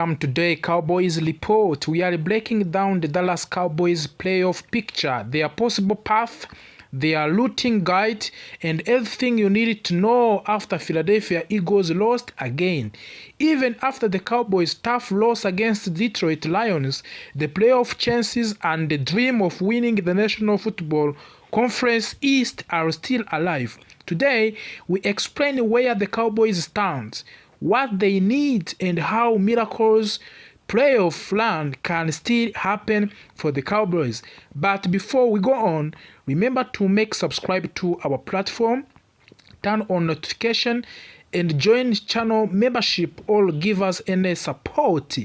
Today, Cowboys report. We are breaking down the Dallas Cowboys playoff picture, their possible path, their looting guide, and everything you needed to know after Philadelphia Eagles lost again. Even after the Cowboys' tough loss against Detroit Lions, the playoff chances and the dream of winning the National Football Conference East are still alive. Today, we explain where the Cowboys stand, what they need, and how miracles playoff run can still happen for the Cowboys. But before we go on, remember to subscribe to our platform, turn on notification, and join channel membership or give us any support.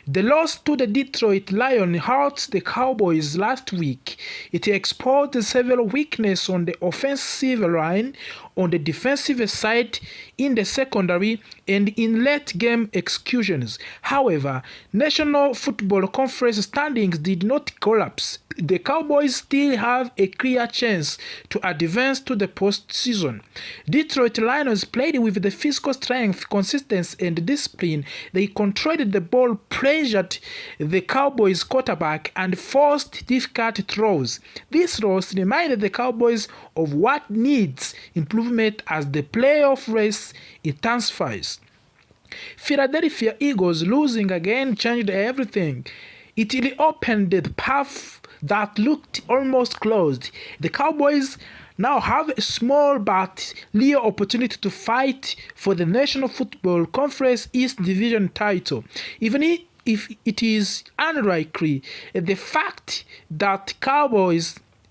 The loss to the Detroit Lions hurt the Cowboys last week. It exposed several weaknesses on the offensive line, on the defensive side, in the secondary, and in late-game executions. However, National Football Conference standings did not collapse. The Cowboys still have a clear chance to advance to the postseason. Detroit Lions played with the physical strength, consistency, and discipline. They controlled the ball, pressured the Cowboys quarterback, and forced difficult throws. This loss reminded the Cowboys of what needs improvement as the playoff race intensifies. Philadelphia Eagles losing again changed everything. It reopened the path that looked almost closed. The Cowboys now have a small but real opportunity to fight for the National Football Conference East Division title. Even if it is unlikely, the fact that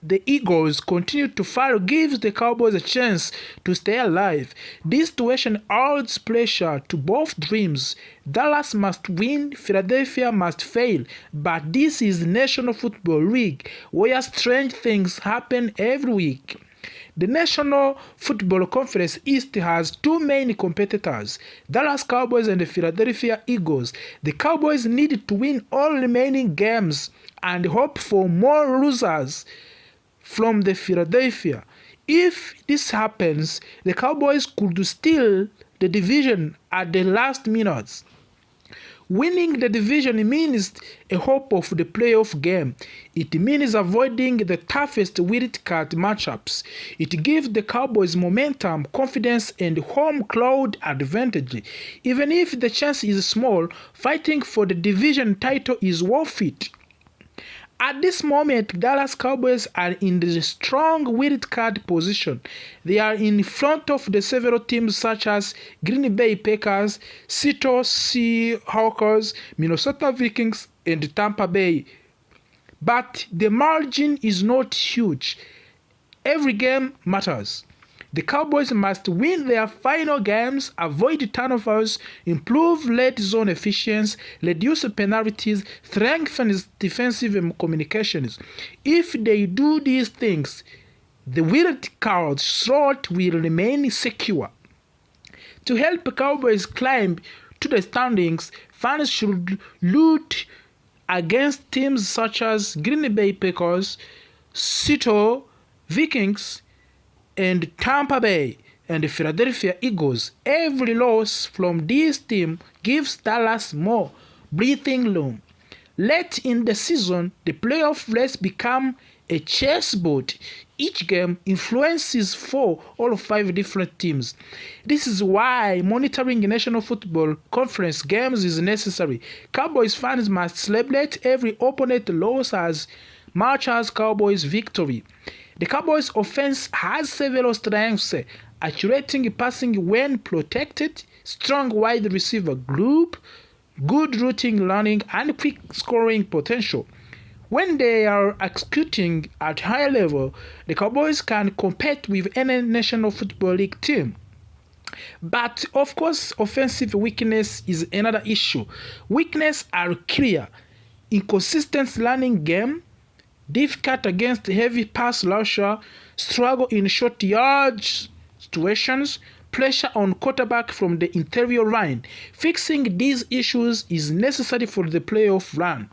the Eagles continue to fall gives the Cowboys a chance to stay alive. This situation adds pressure to both dreams. Dallas must win, Philadelphia must fail, but this is the National Football League, where strange things happen every week. The National Football Conference East has two main competitors, Dallas Cowboys and the Philadelphia Eagles. The Cowboys need to win all remaining games and hope for more losers from the Philadelphia. If this happens, the Cowboys could steal the division at the last minutes. Winning the division means a hope of the playoff game. It means avoiding the toughest wildcard matchups. It gives the Cowboys momentum, confidence, and home crowd advantage. Even if the chance is small, fighting for the division title is worth it. At this moment, Dallas Cowboys are in the strong wildcard position. They are in front of the several teams such as Green Bay Packers, Seattle Seahawks, Minnesota Vikings, and Tampa Bay. But the margin is not huge. Every game matters. The Cowboys must win their final games, avoid turnovers, improve red zone efficiency, reduce penalties, strengthen defensive communications. If they do these things, the wild card slot will remain secure. To help the Cowboys climb to the standings, fans should root against teams such as Green Bay Packers, Seattle Vikings, and Tampa Bay and the Philadelphia Eagles. Every loss from this team gives Dallas more breathing room. Late in the season, the playoff race becomes a chessboard. Each game influences 4 or 5 different teams. This is why monitoring National Football Conference games is necessary. Cowboys fans must celebrate every opponent loss as much as Cowboys victory. The Cowboys offense has several strengths: accurate passing when protected, strong wide receiver group, good routing running, and quick scoring potential. When they are executing at high level, the Cowboys can compete with any National Football League team. But of course, offensive weakness is another issue. Weaknesses are clear: inconsistent running game, difficult against heavy pass rusher, struggle in short yardage situations, pressure on quarterback from the interior line. Fixing these issues is necessary for the playoff run.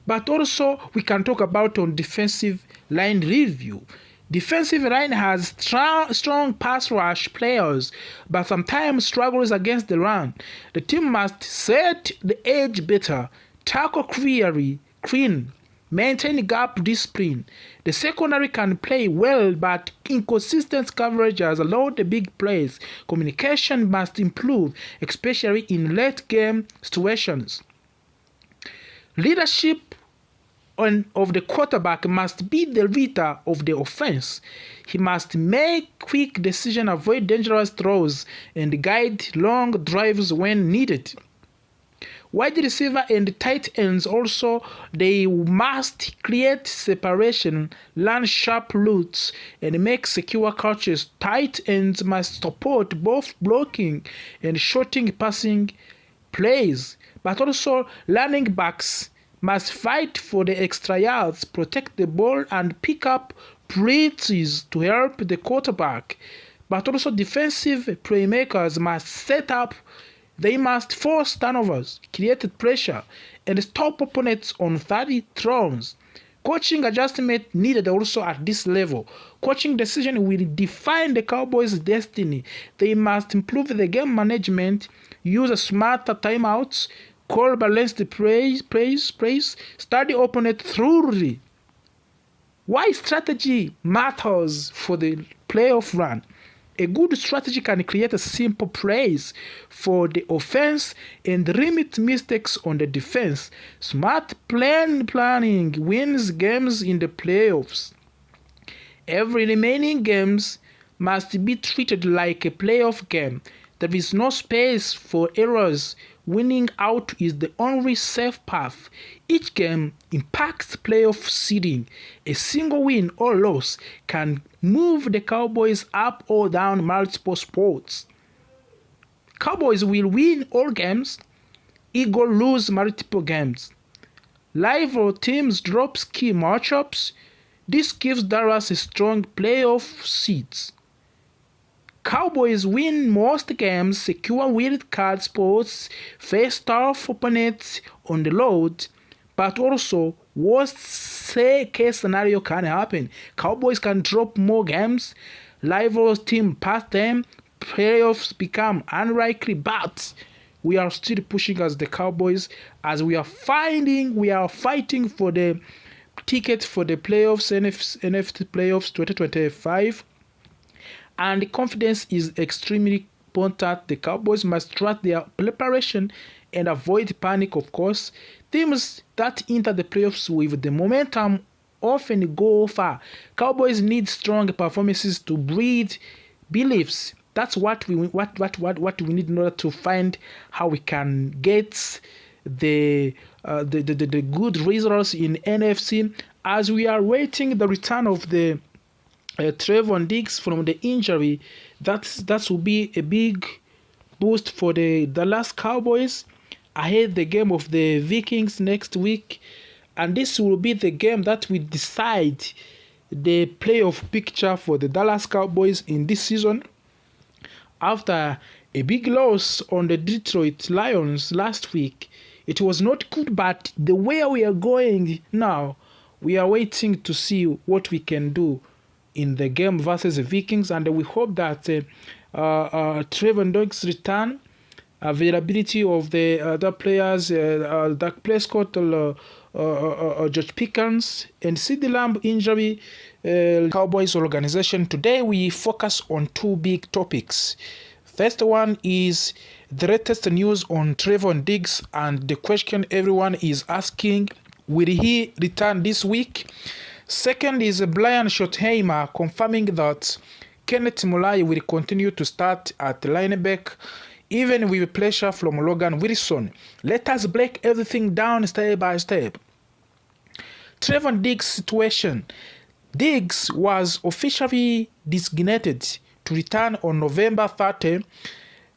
But also, we can talk about on defensive line review. Defensive line has strong pass rush players, but sometimes struggles against the run. The team must set the edge better, tackle clean, maintain gap discipline. The secondary can play well, but inconsistent coverage has allowed the big plays. Communication must improve, especially in late game situations. Leadership of the quarterback must be the leader of the offense. He must make quick decisions, avoid dangerous throws, and guide long drives when needed. Wide receiver and tight ends also, they must create separation, learn sharp routes, and make secure catches. Tight ends must support both blocking and shorting passing plays, but also running backs must fight for the extra yards, protect the ball, and pick up blitzes to help the quarterback. But also defensive playmakers must set up. They must force turnovers, create pressure, and stop opponents on 30 throws. Coaching adjustment needed also at this level. Coaching decision will define the Cowboys' destiny. They must improve the game management, use smarter timeouts, call balanced plays, study opponent thoroughly. Why strategy matters for the playoff run? A good strategy can create a simple plays for the offense and limit mistakes on the defense. Smart planning wins games in the playoffs. Every remaining games must be treated like a playoff game. There is no space for errors. Winning out is the only safe path. Each game impacts playoff seeding. A single win or loss can move the Cowboys up or down multiple spots. Cowboys will win all games. Eagles lose multiple games. Rival teams drop key matchups. This gives Dallas a strong playoff seeds. Cowboys win most games, secure wild card spots, face tough opponents on the road, but also worst case scenario can happen. Cowboys can drop more games, rivals team pass them, playoffs become unlikely, but we are still pushing as the Cowboys as we are fighting for the ticket for the playoffs, NFC playoffs 2025. And confidence is extremely important. The Cowboys must trust their preparation and avoid panic, of course. Teams that enter the playoffs with the momentum often go far. Cowboys need strong performances to breed beliefs. That's what we need in order to find how we can get the good results in NFC as we are waiting the return of the Trevon Diggs from the injury. That will be a big boost for the Dallas Cowboys ahead the game of the Vikings next week, and this will be the game that will decide the playoff picture for the Dallas Cowboys in this season. After a big loss on the Detroit Lions last week, it was not good, but the way we are going now, we are waiting to see what we can do in the game versus the Vikings, and we hope that Trevon Diggs' return, availability of the other players, Dak Prescott, George Pickens, and CeeDee Lamb injury, Cowboys organization. Today we focus on two big topics. First one is the latest news on Trevon Diggs, and the question everyone is asking, will he return this week? Second is Brian Schottenheimer confirming that Kenneth Murray will continue to start at linebacker, even with pressure from Logan Wilson. Let us break everything down step by step. Trevon Diggs' situation. Diggs was officially designated to return on November 30.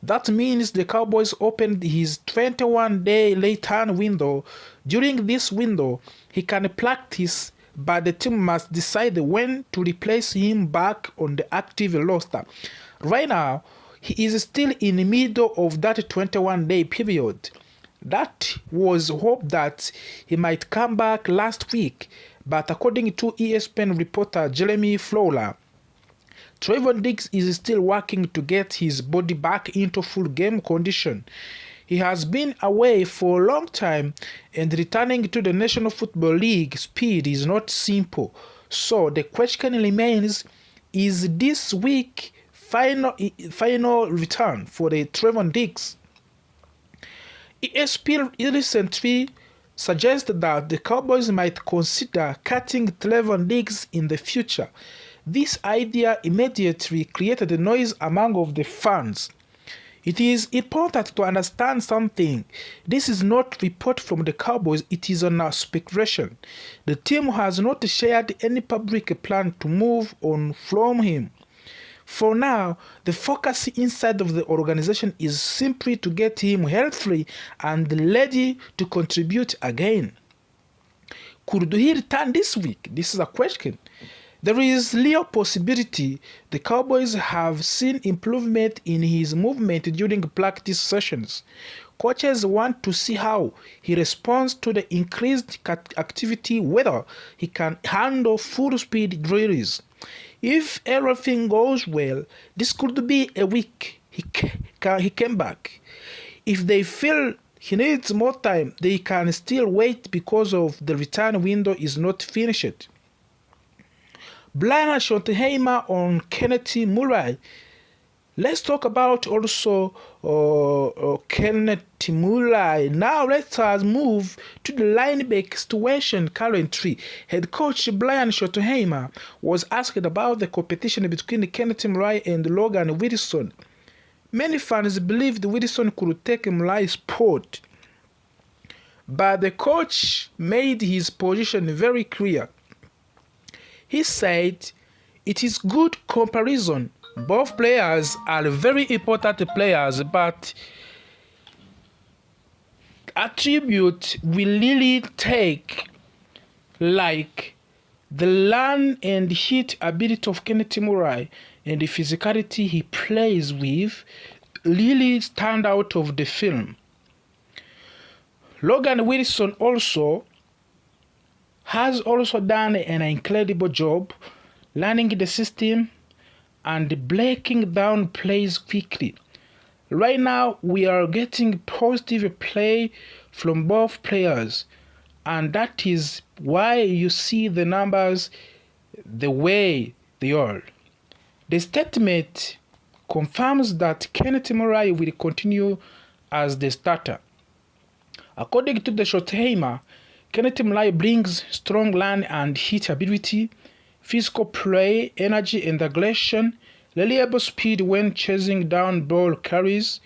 That means the Cowboys opened his 21-day return window. During this window, he can practice, but the team must decide when to replace him back on the active roster. Right now, he is still in the middle of that 21-day period. That was hope that he might come back last week, But according to ESPN reporter Jeremy Fowler, Trevon Diggs is still working to get his body back into full game condition. He has been away for a long time, and returning to the National Football League speed is not simple. So the question remains, is this week final return for the Trevon Diggs? ESPN recently suggested that the Cowboys might consider cutting Trevon Diggs in the future. This idea immediately created a noise among the fans. It is important to understand something. This is not report from the Cowboys, it is on speculation. The team has not shared any public plan to move on from him. For now, the focus inside of the organization is simply to get him healthy and ready to contribute again. Could he return this week? This is a question. There is real possibility the Cowboys have seen improvement in his movement during practice sessions. Coaches want to see how he responds to the increased activity, whether he can handle full-speed drills. If everything goes well, this could be a week he came back. If they feel he needs more time, they can still wait because of the return window is not finished. Brian Schottenheimer on Kenneth Murray. Let's talk about also Kenneth Murray. Now let us move to the linebacker situation currently. Head coach Brian Schottenheimer was asked about the competition between Kenneth Murray and Logan Wilson. Many fans believed Wilson could take Murray's spot, but the coach made his position very clear. He said, "It is good comparison. Both players are very important players, but attribute will really take, like the run and hit ability of Kenneth Murray and the physicality he plays with really stand out of the film. Logan Wilson has also done an incredible job learning the system and breaking down plays quickly. Right now, we are getting positive play from both players, and that is why you see the numbers the way they are." The statement confirms that Kenneth Murray will continue as the starter. According to the Schottenheimer, Kenneth Murray brings strong run and hit ability, physical play, energy and aggression, reliable speed when chasing down ball carries.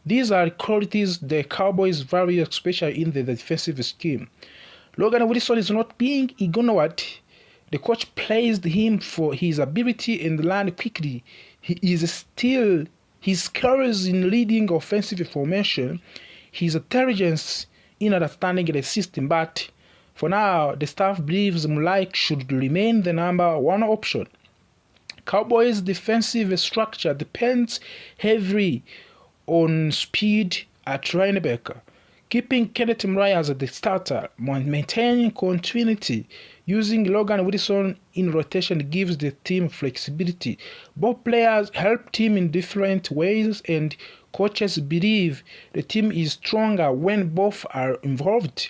These are qualities the Cowboys value, especially in the defensive scheme. Logan Wilson is not being ignored. The coach praised him for his ability and learn quickly. His skills in leading offensive formation, his intelligence in understanding the system, but for now, the staff believes Murray should remain the number one option. Cowboys' defensive structure depends heavily on speed at linebacker. Keeping Kenneth Murray as the starter, maintaining continuity, using Logan Wilson in rotation gives the team flexibility. Both players help team in different ways, and coaches believe the team is stronger when both are involved.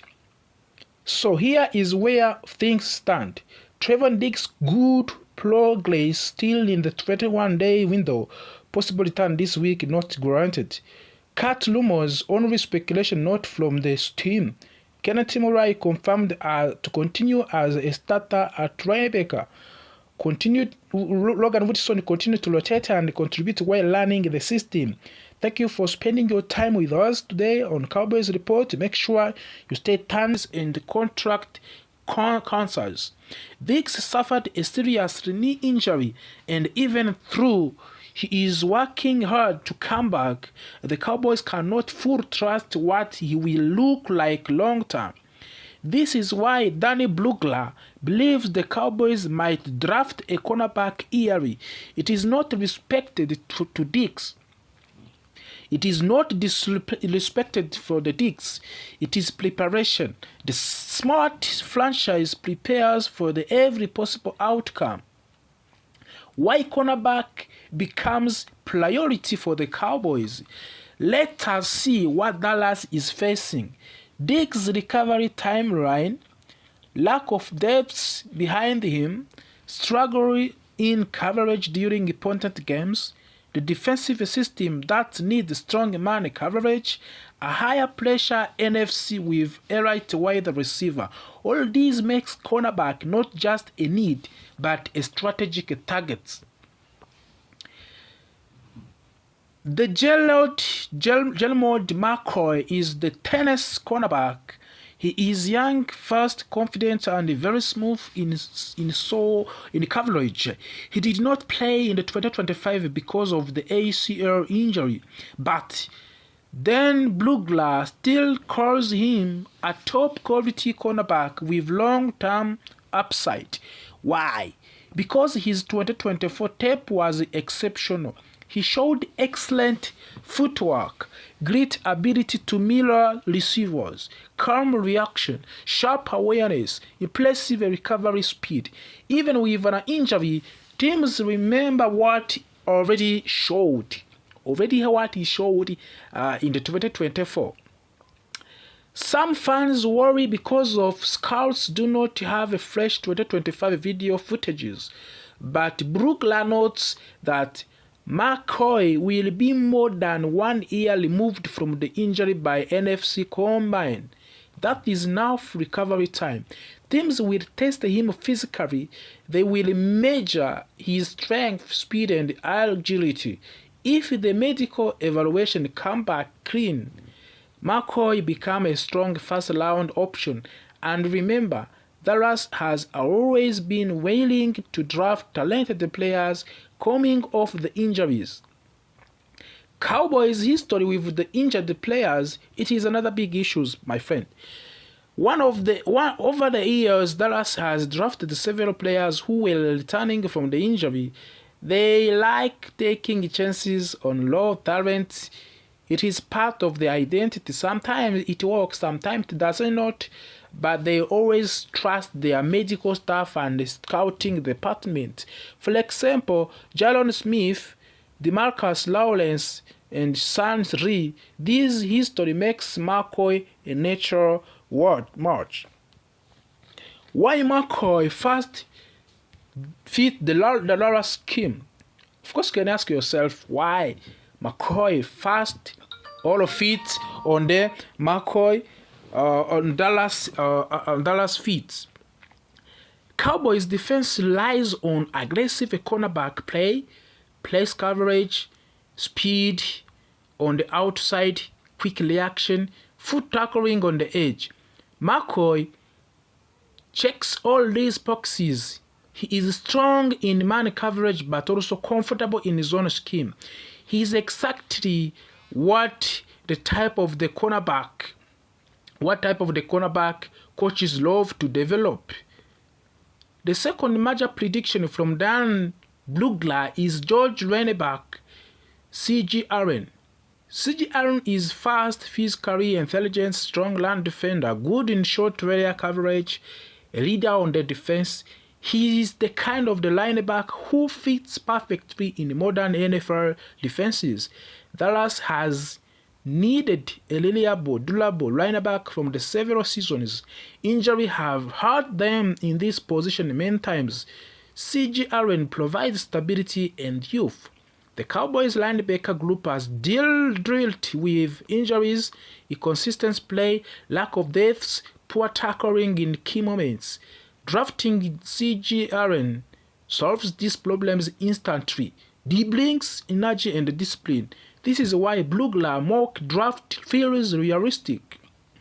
So here is where things stand. Trevon Diggs' good progress still in the 21-day window. Possible return this week not granted. Cut rumors, only speculation not from the team. Kenneth Murray confirmed to continue as a starter at linebacker. Logan Wilson continued to rotate and contribute while learning the system. Thank you for spending your time with us today on Cowboys Report. Make sure you stay tuned in the contract concerns. Diggs suffered a serious knee injury, and even though he is working hard to come back, the Cowboys cannot fully trust what he will look like long term. This is why Danny Blugler believes the Cowboys might draft a cornerback early. It is not respected to Diggs. It is not disrespected for the Dicks. It is preparation. The smart franchise prepares for every possible outcome. Why cornerback becomes priority for the Cowboys? Let us see what Dallas is facing. Diggs' recovery timeline, lack of depth behind him, struggle in coverage during important games, the defensive system that needs strong man coverage, a higher pressure NFC with a right wide receiver. All these makes cornerback not just a need, but a strategic target. The Jelmod McCoy is the tennis cornerback. He is young, fast, confident, and very smooth in coverage. He did not play in the 2025 because of the ACL injury, but then Blugler still calls him a top-quality cornerback with long-term upside. Why? Because his 2024 tape was exceptional. He showed excellent footwork, great ability to mirror receivers, calm reaction, sharp awareness, impressive recovery speed. Even with an injury, teams remember what he showed in the 2024. Some fans worry because of scouts do not have a fresh 2025 video footages, but Brugler notes that McCoy will be more than 1 year removed from the injury by NFC Combine. That is enough recovery time. Teams will test him physically. They will measure his strength, speed, and agility. If the medical evaluation comes back clean, McCoy becomes a strong first-round option. And remember, Dallas has always been willing to draft talented players coming off the injuries. Cowboys' history with the injured players, it is another big issue, my friend. Over the years, Dallas has drafted several players who were returning from the injury. They like taking chances on low talent. It is part of the identity. Sometimes it works, sometimes it does not. But they always trust their medical staff and the scouting department. For example, Jalen Smith, DeMarcus Lawrence, and Sans Ree, this history makes McCoy a natural match. Why McCoy first fit the Dallas scheme? Of course, you can ask yourself why McCoy first all fit on the McCoy on Dallas feet. Cowboys defense relies on aggressive cornerback play, place coverage, speed on the outside, quick reaction, foot tackling on the edge. McCoy checks all these boxes. He is strong in man coverage but also comfortable in his own scheme. He is exactly what type of the cornerback coaches love to develop. The second major prediction from Dan Blugler is George Runneback, C.G. Aaron. C.G. Aaron is fast, physically intelligent, strong land defender, good in short area coverage, a leader on the defense. He is the kind of the linebacker who fits perfectly in modern NFL defenses. Dallas has needed a reliable, durable linebacker from the several seasons. Injury have hurt them in this position many times. C.G. Aaron provides stability and youth. The Cowboys linebacker group has dealt with injuries, inconsistent play, lack of depth, poor tackling in key moments. Drafting C.G. Aaron solves these problems instantly. He brings energy and discipline. This is why Blugler mock draft feels realistic.